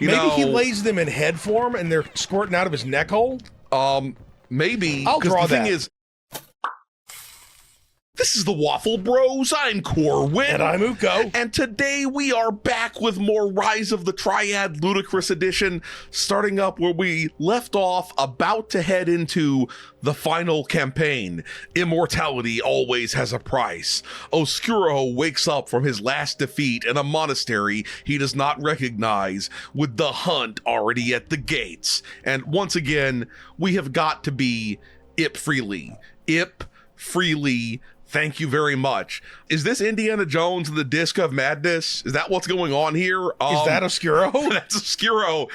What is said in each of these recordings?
Maybe he lays them in head form and they're squirting out of his neck hole? Maybe. I'll draw the that. thing is, this is the Waffle Bros. I'm Corwin. And I'm Uko. And today we are back with more Rise of the Triad Ludicrous Edition, starting up where we left off, about to head into the final campaign. Immortality always has a price. Oscuro wakes up from his last defeat in a monastery he does not recognize, with the hunt already at the gates. And once again, we have got to be Ip Freely. Ip Freely. Thank you very much. Is this Indiana Jones and the Disc of Madness? Is that what's going on here? Is that Oscuro? That's Oscuro.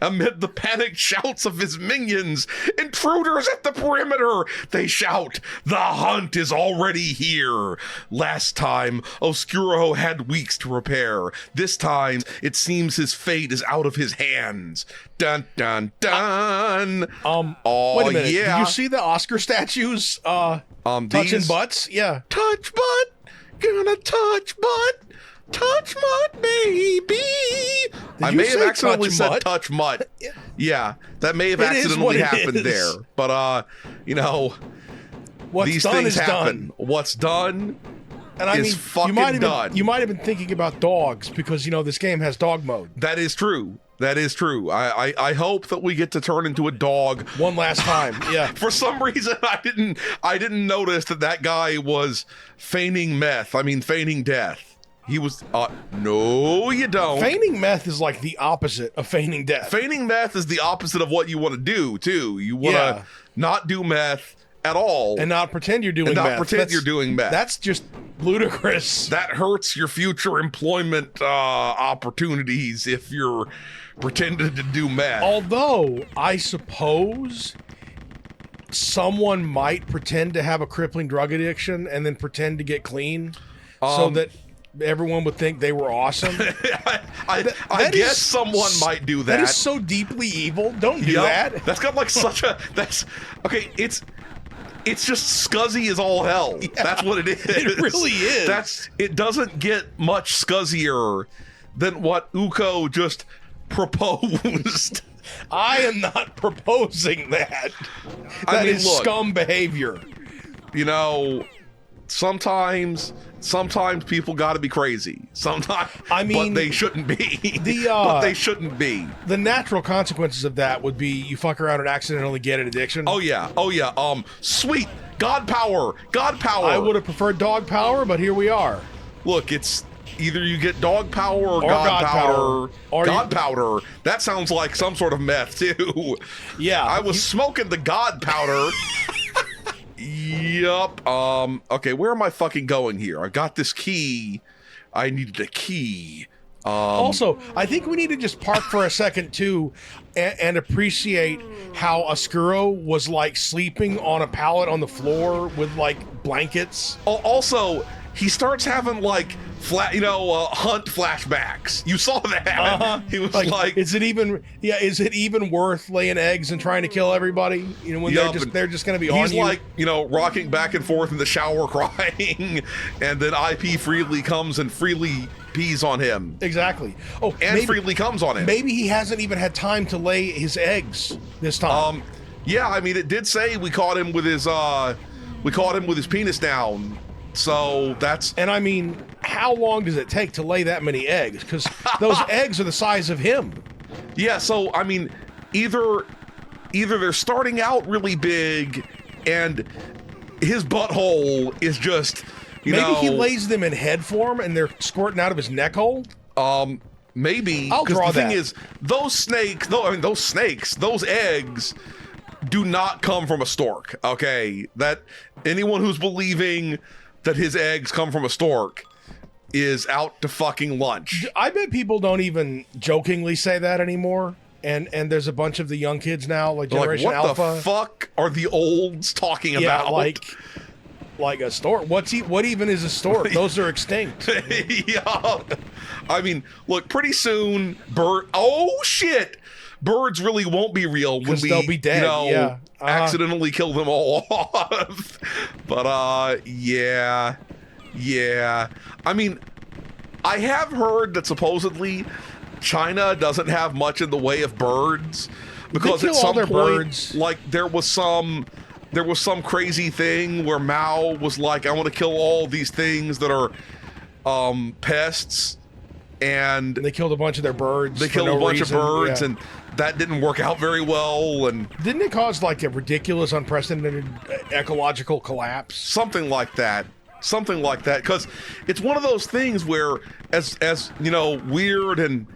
Amid the panicked shouts of his minions, intruders at the perimeter, they shout, the hunt is already here. Last time, Oscuro had weeks to prepare. This time, it seems his fate is out of his hands. Dun, dun, dun. Oh, wait a minute. yeah. Did you see the Oscar statues touching butts? Yeah. Touch butt, gonna touch butt, touch mutt, baby. I may have accidentally said touch mutt. Yeah, that may have accidentally happened there. But, you know, these things happen. What's done and I mean, fucking done. You might have been thinking about dogs because, you know, this game has dog mode. That is true. That is true. I hope that we get to turn into a dog one last time. Yeah. For some reason, I didn't notice that guy was feigning meth. I mean, feigning death. He was. No, you don't. Feigning meth is like the opposite of feigning death. Feigning meth is the opposite of what you want to do too. You want to not do meth at all, and not pretend you're doing meth. You're doing meth. That's just ludicrous. That hurts your future employment opportunities if you're pretended to do meth. Although, I suppose someone might pretend to have a crippling drug addiction and then pretend to get clean so that everyone would think they were awesome. I guess someone might do that. That is so deeply evil. Don't do that. That's got like such a... That's... Okay, it's just scuzzy as all hell. Yeah, that's what it is. It really is. It doesn't get much scuzzier than what Uko just proposed. I am not proposing that. That is scum behavior. You know, sometimes people got to be crazy. Sometimes, but they shouldn't be. But they shouldn't be. The natural consequences of that would be you fuck around and accidentally get an addiction. Oh yeah. Sweet God power. I would have preferred dog power, but here we are. Look, it's either you get dog power or God powder. Or God powder. That sounds like some sort of meth too. Yeah. I was smoking the God powder. Yup. Okay, where am I fucking going here? I got this key. I needed a key. Also, I think we need to just park for a second too and appreciate how Oscuro was like sleeping on a pallet on the floor with like blankets. Also, he starts having like hunt flashbacks. You saw that. He was like, is it even worth laying eggs and trying to kill everybody? You know, when they're just going to be on you. He's like, rocking back and forth in the shower crying, and then IP Freely comes and freely pees on him. Exactly. Oh, and freely comes on him. Maybe he hasn't even had time to lay his eggs this time. Yeah, I mean, it did say we caught him with his penis down. So that's... And I mean, how long does it take to lay that many eggs? Because those eggs are the size of him. Yeah, so, I mean, either they're starting out really big and his butthole is just, Maybe he lays them in head form and they're squirting out of his neck hole? Maybe. I'll draw that. The thing is, those eggs do not come from a stork, okay? That anyone who's believing that his eggs come from a stork is out to fucking lunch. I bet people don't even jokingly say that anymore. And there's a bunch of the young kids now, like Generation Alpha. What the fuck are the olds talking about? Like a stork. What even is a stork? Those are extinct. Yeah. I mean, look, pretty soon, oh shit! Birds really won't be real when they'll be dead. Accidentally kill them all off. But yeah. I mean, I have heard that supposedly China doesn't have much in the way of birds, because kill at some all their point, birds. like there was some crazy thing where Mao was like, I want to kill all these things that are pests, and They killed a bunch of their birds. they for killed no a bunch reason. of birds, Yeah. and that didn't work out very well, and Didn't it cause like a ridiculous, unprecedented ecological collapse? something like that, because it's one of those things where, as you know, weird and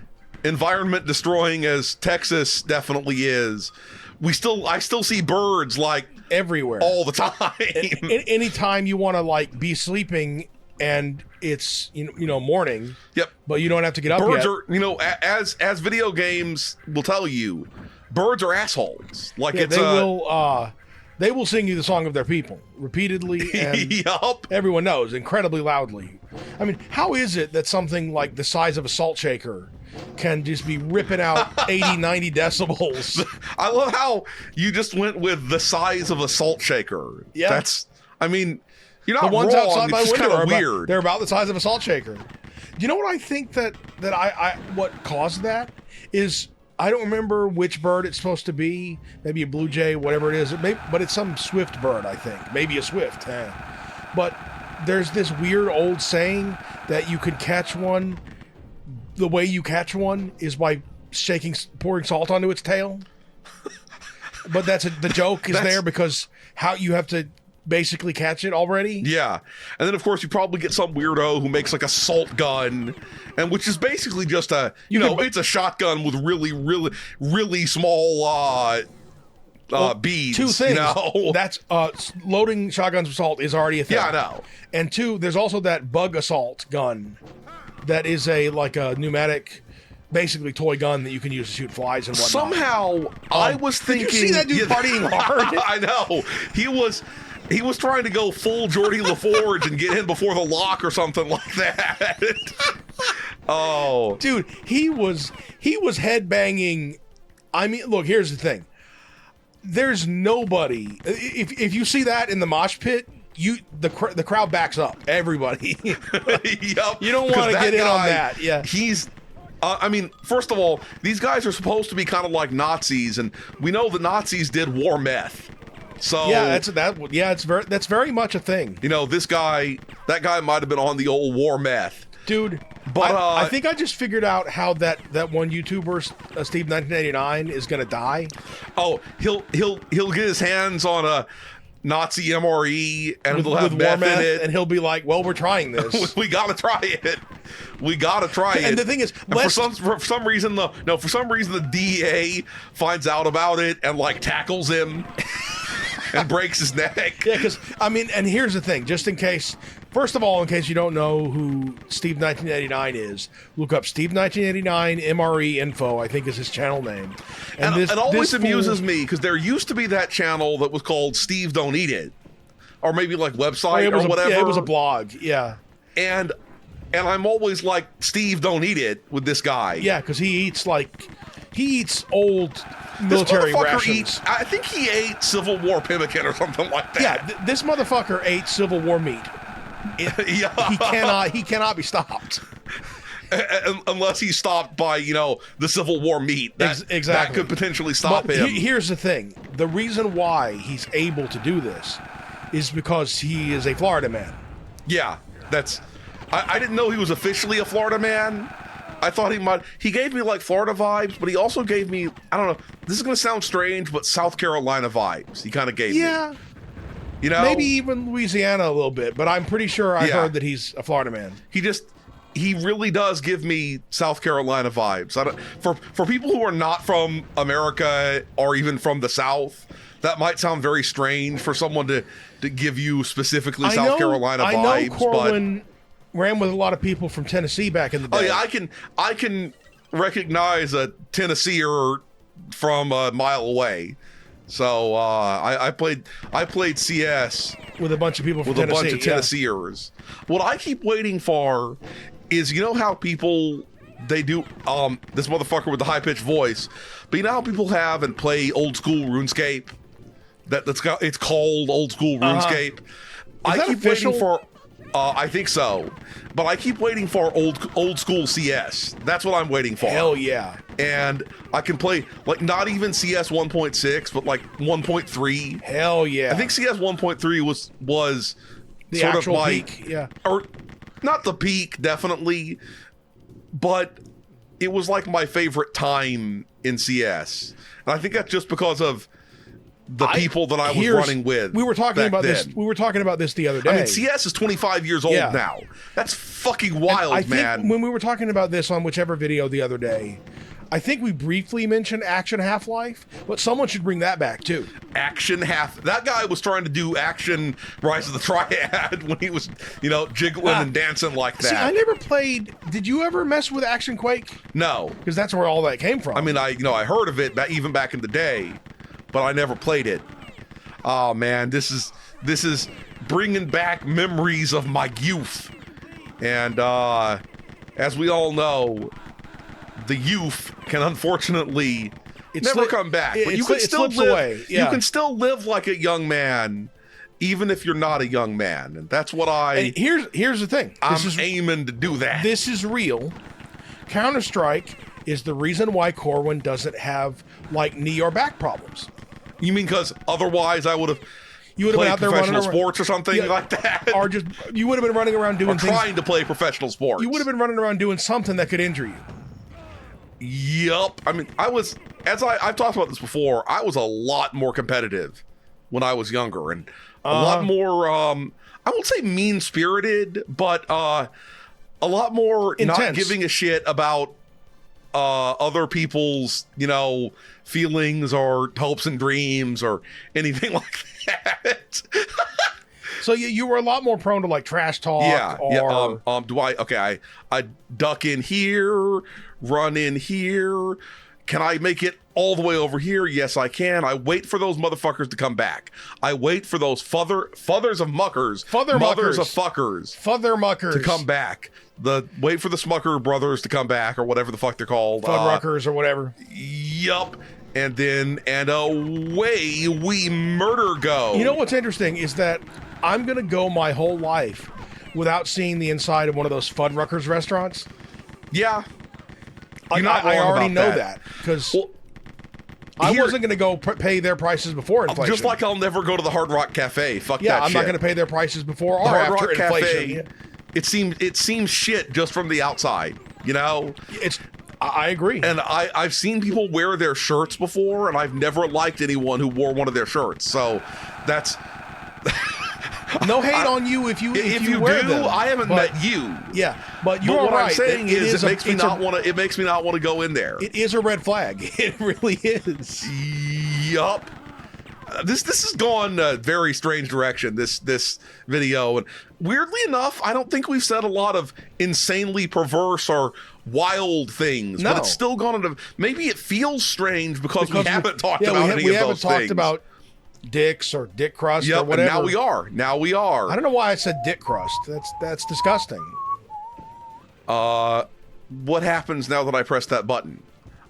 environment destroying as Texas definitely is, I still see birds like Everywhere. all the time. Anytime you want to like be sleeping and it's morning, Yep. but you don't have to get up Birds yet. are, as video games will tell you, birds are assholes. Like Yeah, it's they will sing you the song of their people repeatedly, and yup. everyone knows incredibly loudly. I mean, how is it that something like the size of a salt shaker can just be ripping out 80, 90 decibels? I love how you just went with the size of a salt shaker. Yeah. That's, I mean, you're The not ones wrong. outside my It's just window kind are of about, weird. they're about the size of a salt shaker. You know what I think that I what caused that is, I don't remember which bird it's supposed to be. Maybe a blue jay, whatever it is. But it's some swift bird, I think. Maybe a swift. But there's this weird old saying that you could catch one. The way you catch one is by pouring salt onto its tail. But the joke is there because how you have to basically catch it already. Yeah. And then, of course, you probably get some weirdo who makes like a salt gun, and which is basically just it's a shotgun with really, really, really small beads. Two things. That's loading shotguns with salt is already a thing. Yeah, I know. And two, there's also that bug assault gun that is a pneumatic, basically toy gun that you can use to shoot flies and whatnot. Somehow, I was thinking... Did you see that dude partying hard? I know. He was trying to go full Geordie LaForge and get in before the lock or something like that. Oh. Dude, he was headbanging. I mean, look, here's the thing. There's nobody. If you see that in the mosh pit, the crowd backs up. Everybody. Yup. You don't want to get in on that. Yeah. He's... I mean, first of all, these guys are supposed to be kind of like Nazis, and we know the Nazis did war meth. So yeah, that's very much a thing. That guy might have been on the old war meth. Dude, but I think I just figured out how that one YouTuber, Steve 1989, is gonna die. Oh, he'll get his hands on a Nazi MRE and it'll have meth in it, and he'll be like, "Well, we're trying this. We gotta try it. We gotta try it." And the thing is, for some reason the DEA finds out about it and like tackles him and breaks his neck. Yeah, because I mean, and here's the thing, just in case. First of all, in case you don't know who Steve 1989 is, look up Steve 1989 MRE Info, I think is his channel name. And it always amuses me because there used to be that channel that was called Steve Don't Eat It, or maybe like website or whatever. Yeah, it was a blog. Yeah, and I'm always like, Steve Don't Eat It with this guy. Yeah, because he eats old military rations. I think he ate Civil War pemmican or something like that. Yeah, this motherfucker ate Civil War meat. Yeah. He cannot be stopped. Unless he's stopped by, the Civil War meat. Exactly. That could potentially stop him. Here's the thing. The reason why he's able to do this is because he is a Florida man. Yeah, I didn't know he was officially a Florida man. I thought he gave me like Florida vibes, but he also gave me, I don't know, this is going to sound strange, but South Carolina vibes. He kind of gave me. Yeah. Maybe even Louisiana a little bit, but I'm pretty sure I heard that he's a Florida man. He really does give me South Carolina vibes. For people who are not from America or even from the South, that might sound very strange for someone to give you specifically South Carolina vibes. I know Corwin ran with a lot of people from Tennessee back in the day. Oh yeah, I can recognize a Tennesseer from a mile away. So I played CS with a bunch of people from with Tennessee, a bunch of Tennesseers. What I keep waiting for is, how people they do this motherfucker with the high pitched voice, but how people have and play old school RuneScape. It's called old school RuneScape. I keep waiting for. I think so, but I keep waiting for old school CS. That's what I'm waiting for. Hell yeah! And I can play like not even CS 1.6, but like 1.3. Hell yeah! I think CS 1.3 was the sort actual of my peak. Yeah, or not the peak, definitely, but it was like my favorite time in CS, and I think that's just because of the people that I was running with. We were talking about then. this. We were talking about this the other day. I mean, CS is 25 years old now. That's fucking wild, I think man. when we were talking about this on whichever video the other day, I think we briefly mentioned Action Half-Life, but someone should bring that back too. That guy was trying to do Action Rise of the Triad when he was, jiggling and dancing like that. See, I never played. Did you ever mess with Action Quake? No, because that's where all that came from. I mean, I heard of it even back in the day, but I never played it. Oh man, this is bringing back memories of my youth, and as we all know, the youth can unfortunately never come back. But you can still live. Away. Yeah. You can still live like a young man, even if you're not a young man, and that's what And here's the thing. I'm aiming to do that. This is real. Counter-Strike is the reason why Corwin doesn't have like knee or back problems. You mean because otherwise I would have been out there running professional sports or something like that, or just you would have been running around doing things, trying to play professional sports. You would have been running around doing something that could injure you. Yup. I mean, I've talked about this before. I was a lot more competitive when I was younger, and a lot more. I won't say mean spirited, but a lot more intense. Not giving a shit about other people's, feelings or hopes and dreams or anything like that. So you were a lot more prone to like trash talk. I duck in here, run in here. Can I make it all the way over here? Yes, I can. I wait for those motherfuckers to come back. I wait for those mothers of fuckers to come back. Wait for the Smucker brothers to come back, or whatever the fuck they're called. Fuddruckers or whatever. Yup. And away we murder go. You know what's interesting is that I'm going to go my whole life without seeing the inside of one of those Fuddruckers restaurants. Yeah. I already know that because I wasn't going to go pay their prices before inflation. Just like I'll never go to the Hard Rock Cafe. Fuck that shit. Yeah, I'm not going to pay their prices before or Hard after Rock inflation. Cafe, it seems shit just from the outside, I agree. And I've seen people wear their shirts before, and I've never liked anyone who wore one of their shirts. So that's no hate on you if you wear do. them. I haven't met you. Yeah, but you're what right. I'm saying is it makes me not want to go in there. It is a red flag. It really is. Yup. This has gone a very strange direction, this video, and weirdly enough, I don't think we've said a lot of insanely perverse or wild things, but it's still gone into, maybe it feels strange because we haven't talked about any of those things. We haven't talked about dicks or dick crust or whatever. Now we are. I don't know why I said dick crust. That's disgusting. What happens now that I press that button?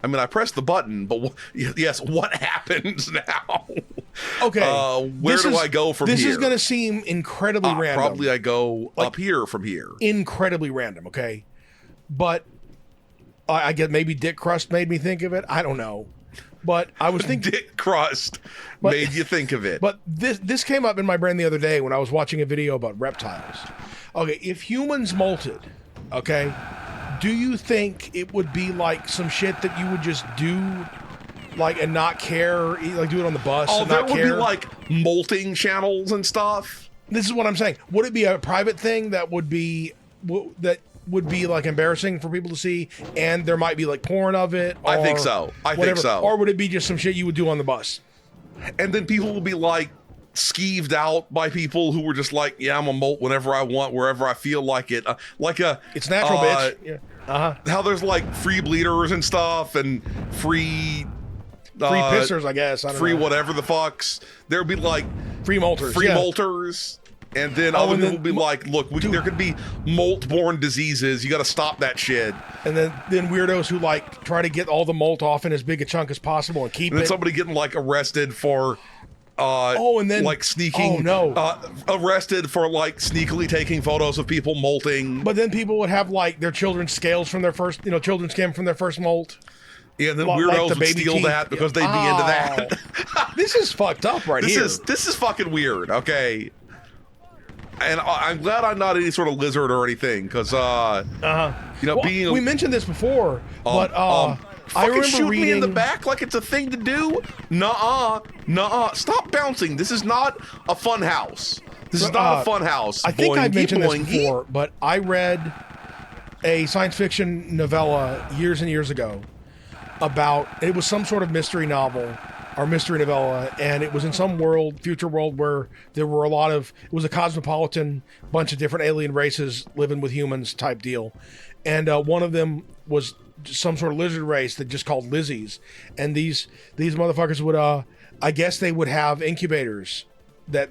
I mean, I pressed the button, but yes, what happens now? Okay. Where do I go from here? This is going to seem incredibly random. Probably I go up here from here. Incredibly random, okay? But I get maybe dick crust made me think of it. I don't know. But I was thinking dick crust made you think of it. But this came up in my brain the other day when I was watching a video about reptiles. Okay, if humans molted, okay, do you think it would be like some shit that you would just do, like, and not care, like do it on the bus? Oh, and there not would care? be like molting channels and stuff. This is what I'm saying. Would it be a private thing that would be like embarrassing for people to see, and there might be like porn of it? I think so. Or would it be just some shit you would do on the bus? And then people will be like skeeved out by people who were just like, yeah, I'm gonna molt whenever I want, wherever I feel like it. It's natural, bitch. Yeah. How there's like free bleeders and stuff and free pissers, I guess. I don't know. Whatever the fucks. There'd be like free molters. Molters. And then other people will be like, look, there could be molt-borne diseases. You got to stop that shit. And then weirdos who like try to get all the molt off in as big a chunk as possible and keep it. And then somebody getting like arrested for and then like sneaking, arrested for like sneakily taking photos of people molting. But then people would have like their children's scales from their first, children's skin from their first molt. Yeah, and then weirdos would steal that because they'd be into that. This is fucked up here. This is fucking weird, okay? And I'm glad I'm not any sort of lizard or anything, because, being... We mentioned this before, but I remember shoot reading... me in the back like it's a thing to do? Nuh-uh. Stop bouncing. This is not a fun house. This is not a fun house. I think I've mentioned this before, but I read a science fiction novella years and years ago about, it was some sort of mystery novel or mystery novella, and it was in some future world where there were it was a cosmopolitan bunch of different alien races living with humans type deal. And one of them was some sort of lizard race that just called Lizzies. And these motherfuckers would, I guess they would have incubators that,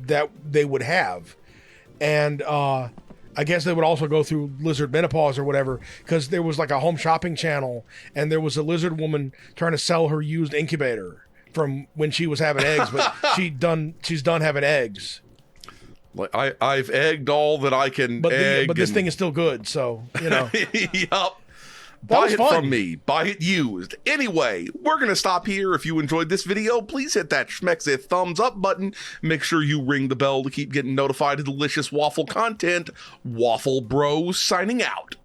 that they would have. And, I guess they would also go through lizard menopause or whatever, because there was like a home shopping channel, and there was a lizard woman trying to sell her used incubator from when she was having eggs, but she's done having eggs. Like I've egged all that I can egg. But this thing is still good, so Yup. Buy it from me. Buy it used. Anyway, we're going to stop here. If you enjoyed this video, please hit that schmexy thumbs up button. Make sure you ring the bell to keep getting notified of delicious waffle content. Waffle Bros signing out.